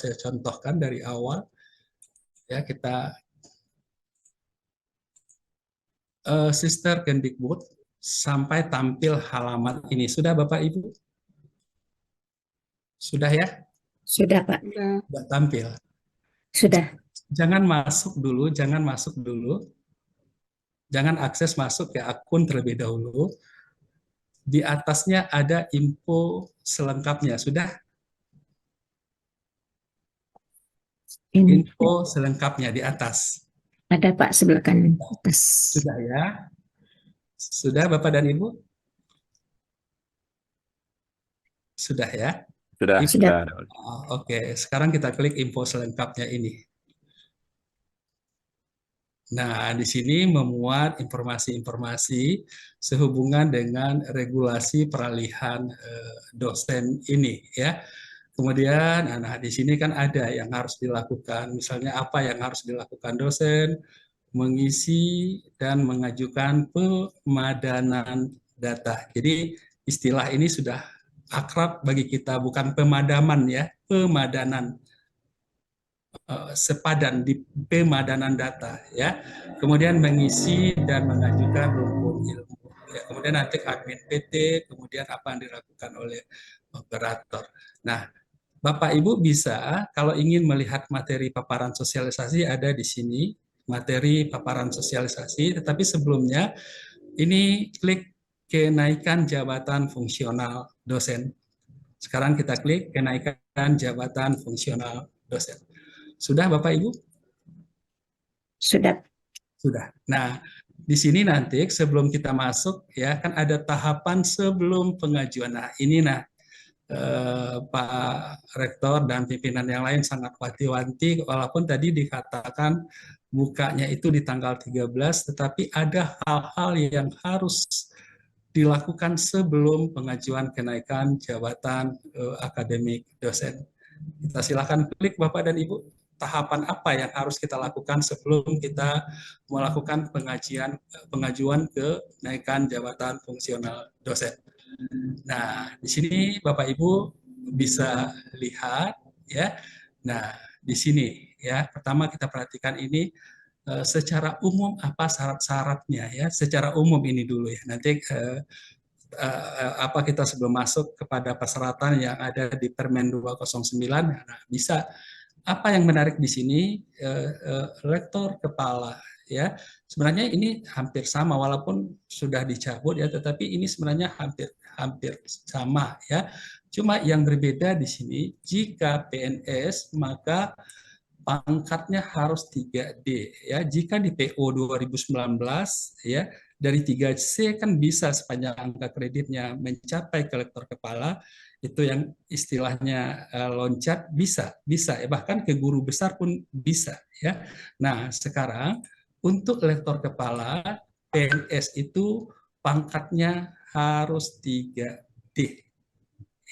saya contohkan dari awal. Ya, kita Sister Kemdikbud sampai tampil halaman ini. Sudah Bapak Ibu? Sudah ya? Sudah, Pak. Sudah tampil. Sudah. Jangan masuk dulu, jangan masuk dulu. Jangan akses masuk ke akun terlebih dahulu. Di atasnya ada info selengkapnya. Sudah? Info selengkapnya di atas. Ada Pak, sebelah kanan atas. Sudah ya? Sudah Bapak dan Ibu? Sudah ya? Sudah. Oke, sekarang kita klik info selengkapnya ini. Nah, di sini memuat informasi-informasi sehubungan dengan regulasi peralihan dosen ini, ya. Kemudian, nah di sini kan ada yang harus dilakukan, misalnya apa yang harus dilakukan dosen, mengisi dan mengajukan pemadanan data. Jadi istilah ini sudah akrab bagi kita, bukan pemadaman ya, pemadanan. Sepadan di pemadanan data ya, kemudian mengisi dan mengajukan rumpun ilmu ya, kemudian nanti admin PT, kemudian apa yang dilakukan oleh operator. Nah, Bapak Ibu bisa kalau ingin melihat materi paparan sosialisasi ada di sini, materi paparan sosialisasi, tetapi sebelumnya ini klik kenaikan jabatan fungsional dosen. Sekarang kita klik kenaikan jabatan fungsional dosen. Sudah Bapak Ibu? Sudah. Sudah. Nah, di sini nanti sebelum kita masuk ya kan ada tahapan sebelum pengajuan. Nah, ini Pak Rektor dan pimpinan yang lain sangat wanti-wanti walaupun tadi dikatakan bukanya itu di tanggal 13, tetapi ada hal-hal yang harus dilakukan sebelum pengajuan kenaikan jabatan akademik dosen. Kita silakan klik Bapak dan Ibu, tahapan apa yang harus kita lakukan sebelum kita melakukan pengajuan kenaikan jabatan fungsional dosen. Nah, di sini Bapak Ibu bisa lihat ya. Nah, di sini ya, pertama kita perhatikan ini secara umum apa syarat-syaratnya ya. Secara umum ini dulu ya. Nanti apa kita sebelum masuk kepada persyaratan yang ada di Permen 209, nah, bisa apa yang menarik di sini rektor kepala ya, sebenarnya ini hampir sama walaupun sudah dicabut ya, tetapi ini sebenarnya hampir sama ya, cuma yang berbeda di sini jika PNS maka pangkatnya harus 3D ya. Jika di PO 2019 ya dari 3C kan bisa sepanjang angka kreditnya mencapai ke lektor kepala, itu yang istilahnya loncat bisa ya, bahkan ke guru besar pun bisa ya. Nah, sekarang untuk lektor kepala PNS itu pangkatnya harus 3D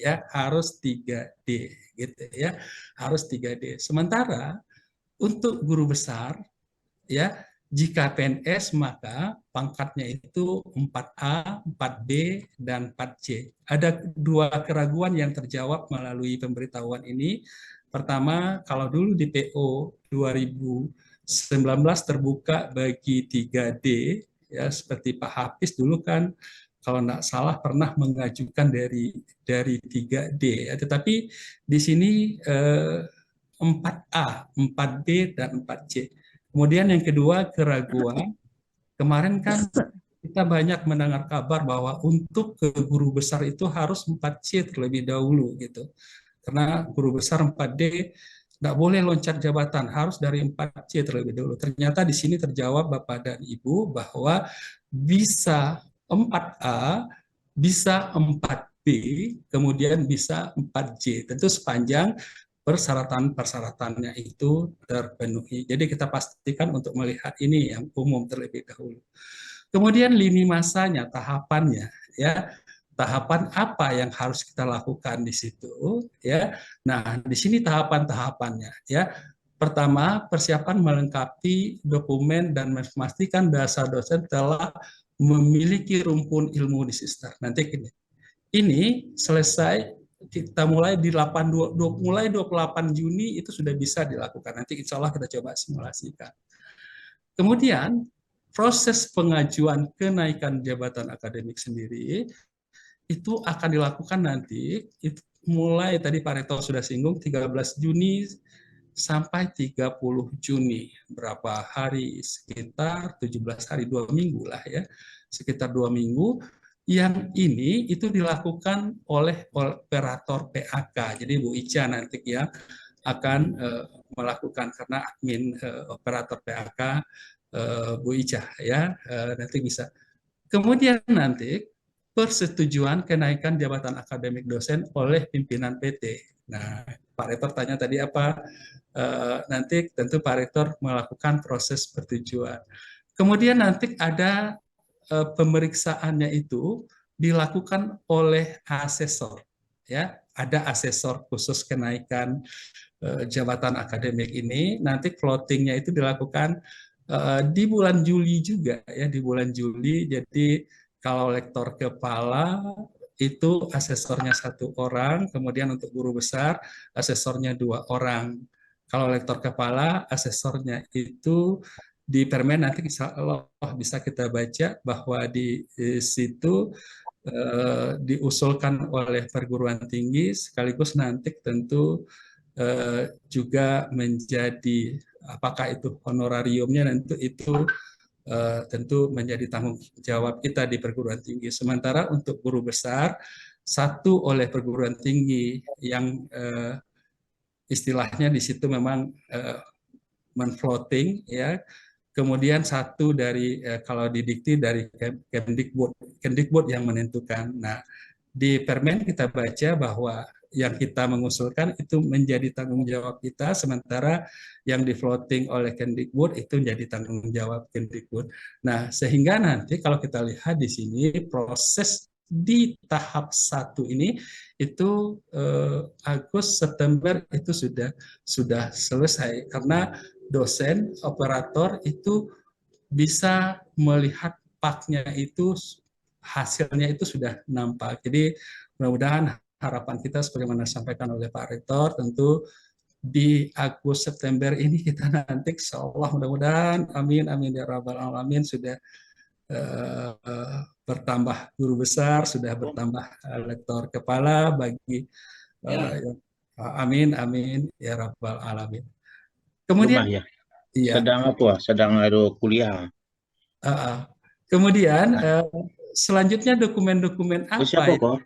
ya, harus 3D gitu ya, harus 3D. Sementara untuk guru besar ya, jika PNS maka pangkatnya itu 4A, 4B dan 4C. Ada dua keraguan yang terjawab melalui pemberitahuan ini. Pertama, kalau dulu di PO 2019 terbuka bagi 3D ya, seperti Pak Hafiz dulu kan kalau tidak salah pernah mengajukan dari 3D ya, tetapi di sini 4A, 4B dan 4C. Kemudian yang kedua keraguan, kemarin kan kita banyak mendengar kabar bahwa untuk ke guru besar itu harus 4C terlebih dahulu gitu. Karena guru besar 4D nggak boleh loncat jabatan, harus dari 4C terlebih dahulu. Ternyata di sini terjawab Bapak dan Ibu bahwa bisa 4A, bisa 4B, kemudian bisa 4C. Tentu sepanjang persyaratan-persyaratannya itu terpenuhi. Jadi kita pastikan untuk melihat ini yang umum terlebih dahulu. Kemudian lini masanya, tahapannya, ya. Tahapan apa yang harus kita lakukan di situ, ya. Nah, di sini tahapan-tahapannya, ya. Pertama, persiapan melengkapi dokumen dan memastikan dasar dosen telah memiliki rumpun ilmu di sister. Nanti ini selesai kita mulai di 28 Juni itu sudah bisa dilakukan. Nanti insya Allah kita coba simulasikan. Kemudian proses pengajuan kenaikan jabatan akademik sendiri itu akan dilakukan nanti mulai tadi Pak Rektor sudah singgung 13 Juni sampai 30 Juni. Berapa hari? Sekitar 17 hari, 2 minggu lah ya. Sekitar 2 minggu. Yang ini itu dilakukan oleh operator PAK. Jadi Bu Ica nanti ya akan melakukan karena admin operator PAK Bu Ica ya nanti bisa. Kemudian nanti persetujuan kenaikan jabatan akademik dosen oleh pimpinan PT. Nah, Pak Rektor tanya tadi apa? Nanti tentu Pak Rektor melakukan proses persetujuan. Kemudian nanti ada pemeriksaannya itu dilakukan oleh asesor. Ya, ada asesor khusus kenaikan jabatan akademik ini. Nanti floatingnya itu dilakukan di bulan Juli juga ya, di bulan Juli. Jadi kalau lektor kepala itu asesornya 1 orang, kemudian untuk guru besar asesornya 2 orang. Kalau lektor kepala asesornya itu di Permen nanti insya Allah bisa kita baca bahwa di situ diusulkan oleh perguruan tinggi sekaligus nanti tentu juga menjadi apakah itu honorariumnya nanti itu tentu menjadi tanggung jawab kita di perguruan tinggi. Sementara untuk guru besar 1 oleh perguruan tinggi yang istilahnya di situ memang men-floating ya. Kemudian 1 dari kalau didikti dari Kemdikbud yang menentukan. Nah, di Permen kita baca bahwa yang kita mengusulkan itu menjadi tanggung jawab kita, sementara yang di floating oleh Kemdikbud itu menjadi tanggung jawab Kemdikbud. Nah, sehingga nanti kalau kita lihat di sini proses di tahap 1 ini itu Agustus September itu sudah selesai karena dosen operator itu bisa melihat paknya itu hasilnya itu sudah nampak. Jadi mudah-mudahan harapan kita sebagaimana disampaikan oleh Pak Rektor tentu di Agustus September ini kita nanti insya Allah mudah-mudahan amin amin ya rabbal alamin sudah bertambah guru besar, sudah bertambah lektor kepala bagi amin amin ya rabbal alamin. Kemudian ya. iya. Sedang apa? Sedang ada kuliah. Kemudian selanjutnya dokumen-dokumen apa Siapa yang kok?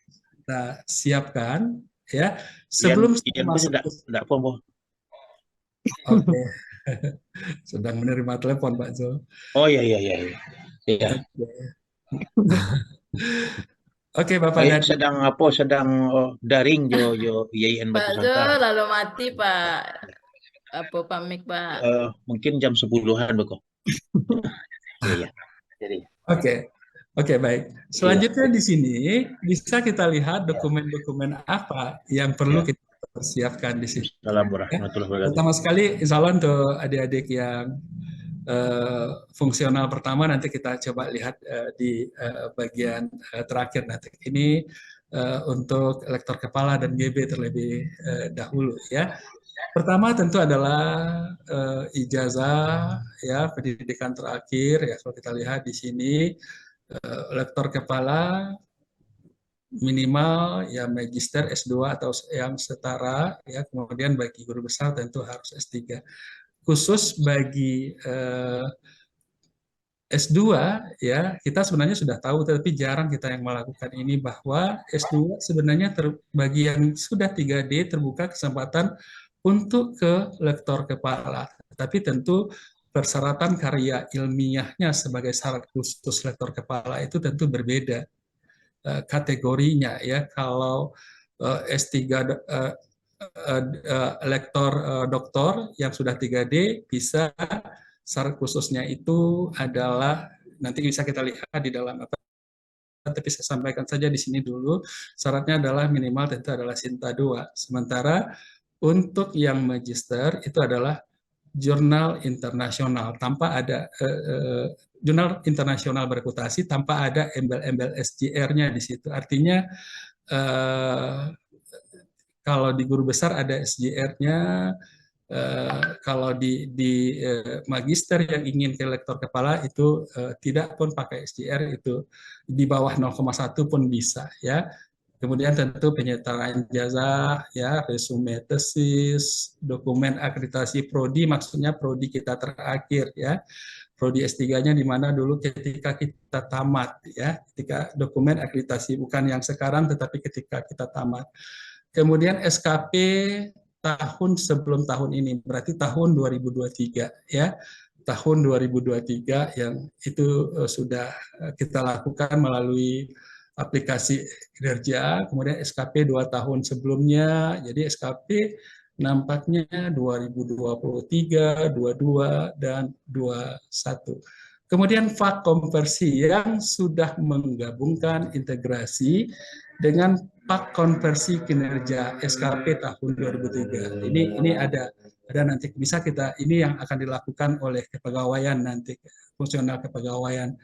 kita siapkan ya sebelum Ian masuk tidak apa kok. Oke. Sedang menerima telepon Pak Zul. Oh iya. Iya. Oke Bapak dan Sedang apa? Sedang daring jo IAIN Pak Batu Zul Sangkar. lalu mati Pak. Apa pamik Pak? Mungkin jam 10-an kok. Iya. Jadi. Oke, baik. Selanjutnya di sini bisa kita lihat dokumen-dokumen apa yang perlu kita persiapkan di sini. Assalamualaikum warahmatullahi wabarakatuh. Pertama sekali, insya Allah untuk adik-adik yang fungsional pertama nanti kita coba lihat di bagian terakhir nanti. Ini untuk lektor kepala dan GB terlebih dahulu ya. Pertama tentu adalah ijazah ya pendidikan terakhir ya kalau kita lihat di sini lektor kepala minimal ya magister S2 atau yang setara ya kemudian bagi guru besar tentu harus S3. Khusus bagi S2 ya kita sebenarnya sudah tahu tapi jarang kita yang melakukan ini bahwa S2 sebenarnya bagi yang sudah 3D terbuka kesempatan untuk ke lektor kepala. Tapi tentu persyaratan karya ilmiahnya sebagai syarat khusus lektor kepala itu tentu berbeda kategorinya ya. Kalau S3 lektor doktor yang sudah 3D bisa syarat khususnya itu adalah nanti bisa kita lihat di dalam apa tapi saya sampaikan saja di sini dulu syaratnya adalah minimal tentu adalah Sinta 2. Sementara untuk yang magister itu adalah jurnal internasional tanpa ada jurnal internasional bereputasi tanpa ada embel-embel SJR-nya di situ. Artinya Kalau di guru besar ada SJR-nya, kalau di magister yang ingin ke lektor kepala itu tidak pun pakai SJR, itu di bawah 0,1 pun bisa ya. Kemudian tentu penyertaan ijazah, ya, resume tesis, dokumen akreditasi prodi, maksudnya prodi kita terakhir, ya. Prodi S3-nya di mana dulu ketika kita tamat, ya, ketika dokumen akreditasi, bukan yang sekarang, tetapi ketika kita tamat. Kemudian SKP tahun sebelum tahun ini, berarti tahun 2023, ya. Tahun 2023 yang itu sudah kita lakukan melalui aplikasi kinerja, kemudian SKP 2 tahun sebelumnya, jadi SKP nampaknya 2023, 22, dan 21. Kemudian FAK konversi yang sudah menggabungkan integrasi dengan PAK konversi kinerja SKP tahun 2003. Ini ada nanti bisa kita, ini yang akan dilakukan oleh kepegawaian nanti, fungsional kepegawaian.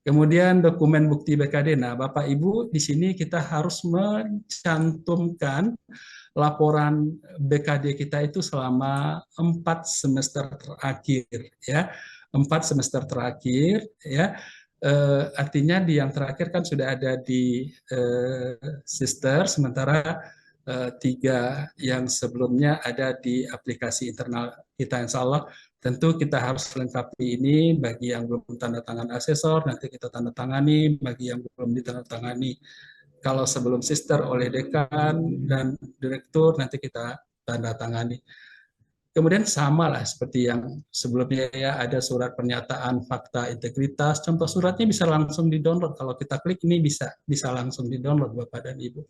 Kemudian dokumen bukti BKD. Nah, Bapak Ibu, di sini kita harus mencantumkan laporan BKD kita itu selama 4 semester terakhir, ya. 4 semester terakhir, ya. Artinya di yang terakhir kan sudah ada di Sister, sementara 3 yang sebelumnya ada di aplikasi internal kita, insya Allah. Tentu kita harus lengkapi ini, bagi yang belum tanda tangan asesor, nanti kita tanda tangani, bagi yang belum ditandatangani, kalau sebelum sister oleh dekan dan direktur, nanti kita tanda tangani. Kemudian sama lah seperti yang sebelumnya, ya, ada surat pernyataan fakta integritas, contoh suratnya bisa langsung di-download, kalau kita klik ini bisa langsung di-download Bapak dan Ibu.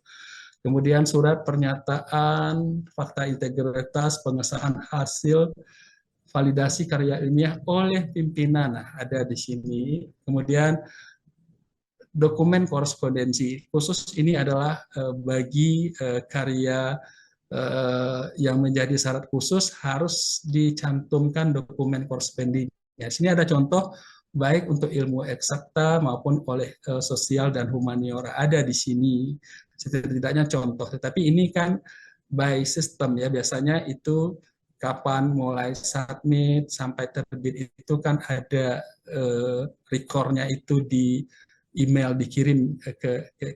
Kemudian surat pernyataan fakta integritas pengesahan hasil validasi karya ilmiah oleh pimpinan, nah, ada di sini. Kemudian dokumen korespondensi khusus ini adalah bagi karya yang menjadi syarat khusus harus dicantumkan dokumen korespondensi. Ya, sini ada contoh baik untuk ilmu eksakta maupun oleh sosial dan humaniora, ada di sini setidaknya contoh. Tetapi ini kan by system, ya, biasanya itu kapan mulai submit sampai terbit itu kan ada recordnya itu di email dikirim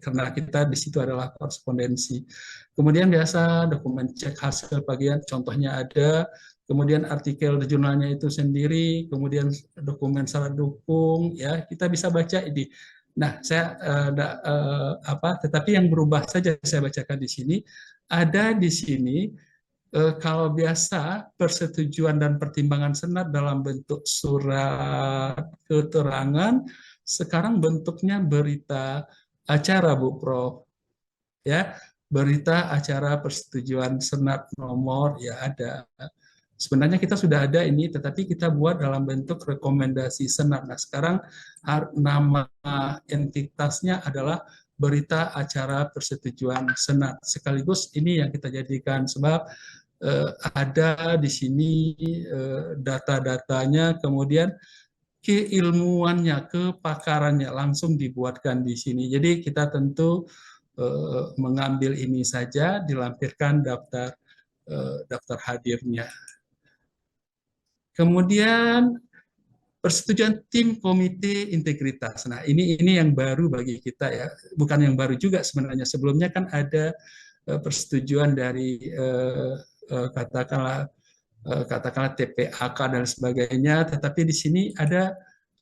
karena kita di situ adalah korespondensi. Kemudian biasa dokumen cek hasil bagian, contohnya ada. Kemudian artikel di jurnalnya itu sendiri, kemudian dokumen syarat dukung, ya, kita bisa baca ini. Nah, saya tetapi yang berubah saja saya bacakan di sini. Ada di sini kalau biasa persetujuan dan pertimbangan senat dalam bentuk surat keterangan, sekarang bentuknya berita acara, Bu Prof. Ya, berita acara persetujuan senat nomor, ya, ada. Sebenarnya kita sudah ada ini, tetapi kita buat dalam bentuk rekomendasi senat. Nah, sekarang nama entitasnya adalah berita acara persetujuan senat. Sekaligus ini yang kita jadikan, sebab ada di sini data-datanya, kemudian keilmuannya, kepakarannya langsung dibuatkan di sini. Jadi kita tentu mengambil ini saja, dilampirkan daftar hadirnya. Kemudian persetujuan tim komite integritas. Nah, ini yang baru bagi kita, ya. Bukan yang baru juga sebenarnya. Sebelumnya kan ada persetujuan dari katakanlah TPAK dan sebagainya, tetapi di sini ada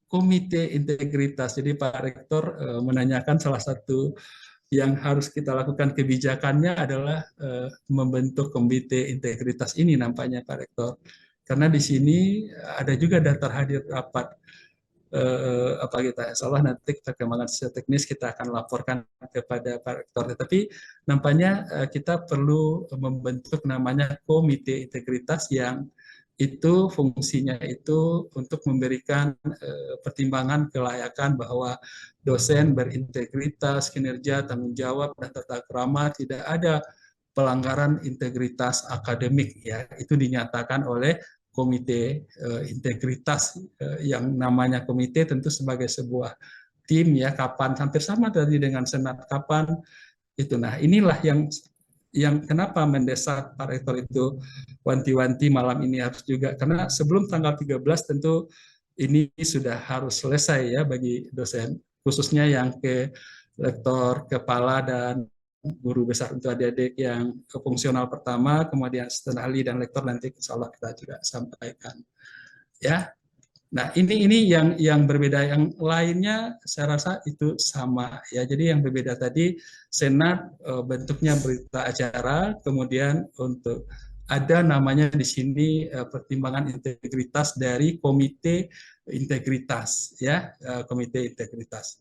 komite integritas. Jadi Pak Rektor menanyakan salah satu yang harus kita lakukan kebijakannya adalah membentuk komite integritas ini nampaknya Pak Rektor. Karena di sini ada juga daftar hadir rapat insya Allah nanti perkembangan secara teknis kita akan laporkan kepada Pak Rektor. Tetapi nampaknya kita perlu membentuk namanya komite integritas yang itu fungsinya itu untuk memberikan pertimbangan kelayakan bahwa dosen berintegritas, kinerja, tanggung jawab, dan tata krama, tidak ada pelanggaran integritas akademik, ya. Itu dinyatakan oleh komite integritas, yang namanya komite tentu sebagai sebuah tim, ya, kapan hampir sama tadi dengan senat kapan itu. Nah, inilah yang yang kenapa mendesak Pak Rektor itu wanti-wanti malam ini harus juga, karena sebelum tanggal 13 tentu ini sudah harus selesai ya bagi dosen, khususnya yang ke lektor kepala dan guru besar untuk adik-adik yang fungsional pertama, kemudian asisten ahli dan lektor nanti insya Allah kita juga sampaikan. Ya, nah ini yang berbeda, yang lainnya saya rasa itu sama ya. Jadi yang berbeda tadi senat bentuknya berita acara, kemudian untuk ada namanya di sini pertimbangan integritas dari komite integritas ya, komite integritas.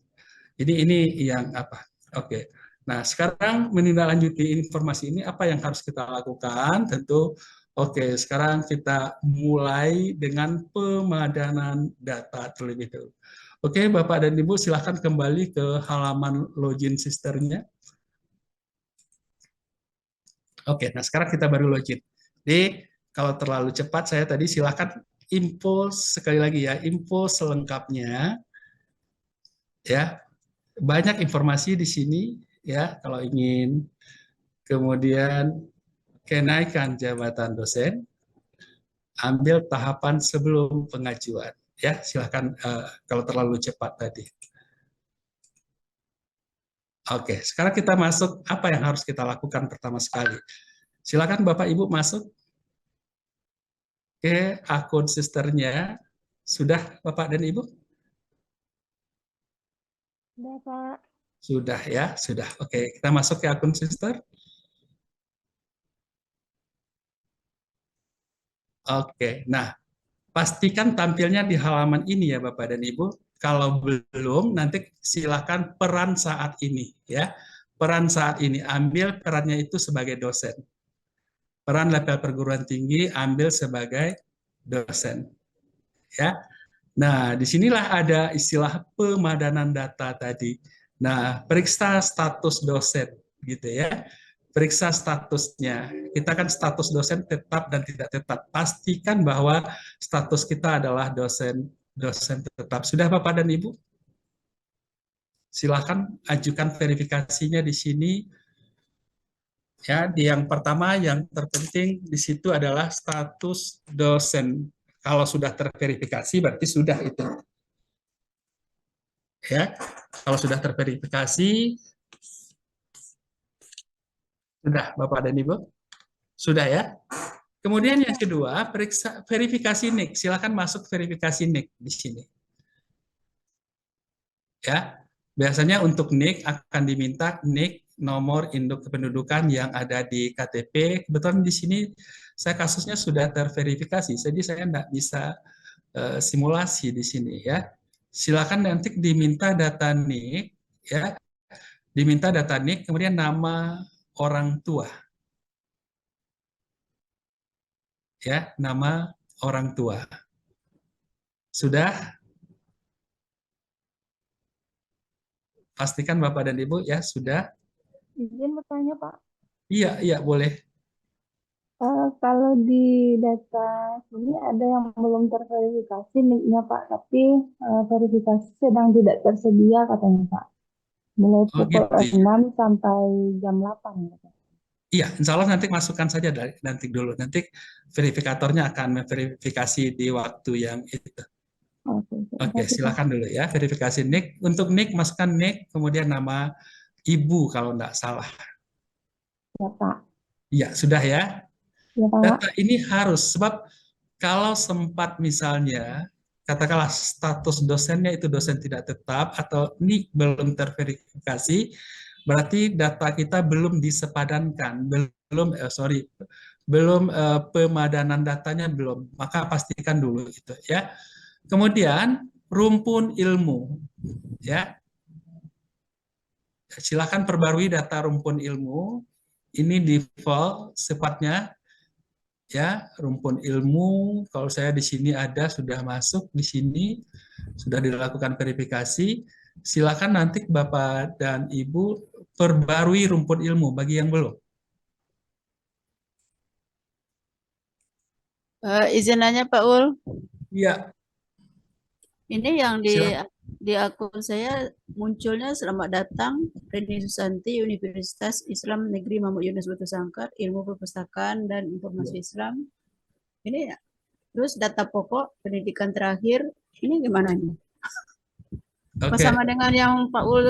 Jadi ini yang apa? Oke. Nah, sekarang menindaklanjuti informasi ini apa yang harus kita lakukan? Tentu oke, sekarang kita mulai dengan pemadanan data terlebih dahulu. Oke, Bapak dan Ibu silahkan kembali ke halaman login sisternya. Oke, nah sekarang kita baru login. Jadi kalau terlalu cepat saya tadi silahkan info sekali lagi ya, info selengkapnya ya. Banyak informasi di sini ya kalau ingin kemudian kenaikan jabatan dosen, ambil tahapan sebelum pengajuan ya, silakan kalau terlalu cepat tadi. Oke, sekarang kita masuk apa yang harus kita lakukan pertama sekali. Silakan Bapak Ibu masuk ke akun sisternya. Sudah Bapak dan Ibu? Sudah, Pak. Sudah ya, sudah. Oke, kita masuk ke akun sister. Oke, nah pastikan tampilnya di halaman ini ya Bapak dan Ibu. Kalau belum, nanti silakan peran saat ini ya. Peran saat ini, ambil perannya itu sebagai dosen. Peran level perguruan tinggi ambil sebagai dosen. Ya. Nah, disinilah ada istilah pemadanan data tadi. Nah, periksa status dosen gitu ya. Periksa statusnya. Kita kan status dosen tetap dan tidak tetap. Pastikan bahwa status kita adalah dosen tetap. Sudah Bapak dan Ibu? Silakan ajukan verifikasinya di sini. Ya, di yang pertama yang terpenting di situ adalah status dosen. Kalau sudah terverifikasi berarti sudah itu. Ya, kalau sudah terverifikasi sudah Bapak dan Ibu? Sudah ya? Kemudian yang kedua, periksa verifikasi NIK. Silakan masuk verifikasi NIK di sini. Ya. Biasanya untuk NIK akan diminta NIK nomor induk kependudukan yang ada di KTP. Kebetulan di sini saya kasusnya sudah terverifikasi, jadi saya tidak bisa simulasi di sini ya. Silakan nanti diminta data NIK ya. Diminta data NIK, kemudian nama orang tua. Ya, nama orang tua. Sudah? Pastikan Bapak dan Ibu ya, sudah? Izin bertanya, Pak. Iya, boleh. Kalau di data sini ada yang belum terverifikasi NIK-nya, Pak, tapi verifikasi sedang tidak tersedia katanya, Pak. Mulai Oh pukul gitu ya. 6 sampai jam 8. Katanya. Iya, insya Allah nanti masukkan saja nanti dulu. Nanti verifikatornya akan memverifikasi di waktu yang itu. Oke, terima Oke, kasih, Pak. silakan dulu ya, verifikasi NIK. Untuk NIK, masukkan NIK, kemudian nama ibu kalau enggak salah. Ya, Pak. Iya, sudah ya. Ya, Pak. Data ini harus, sebab kalau sempat misalnya, katakanlah status dosennya itu dosen tidak tetap, atau NIK belum terverifikasi, berarti data kita belum disepadankan, belum pemadanan datanya belum, maka pastikan dulu itu ya. Kemudian rumpun ilmu ya, silakan perbarui data rumpun ilmu. Ini default sifatnya ya, rumpun ilmu. Kalau saya di sini ada, sudah masuk di sini, sudah dilakukan verifikasi. Silakan nanti Bapak dan Ibu perbarui rumpun ilmu bagi yang belum. Izin nanya Pak Ul, Iya, ini yang silakan. di akun saya munculnya selamat datang Reni Susanti, Universitas Islam Negeri Muhammad Yunus Batu Sangkar, Ilmu Perpustakaan dan Informasi Islam. Ini terus data pokok pendidikan terakhir, ini gimana nih? Apa Oke. sama dengan yang Pak Ul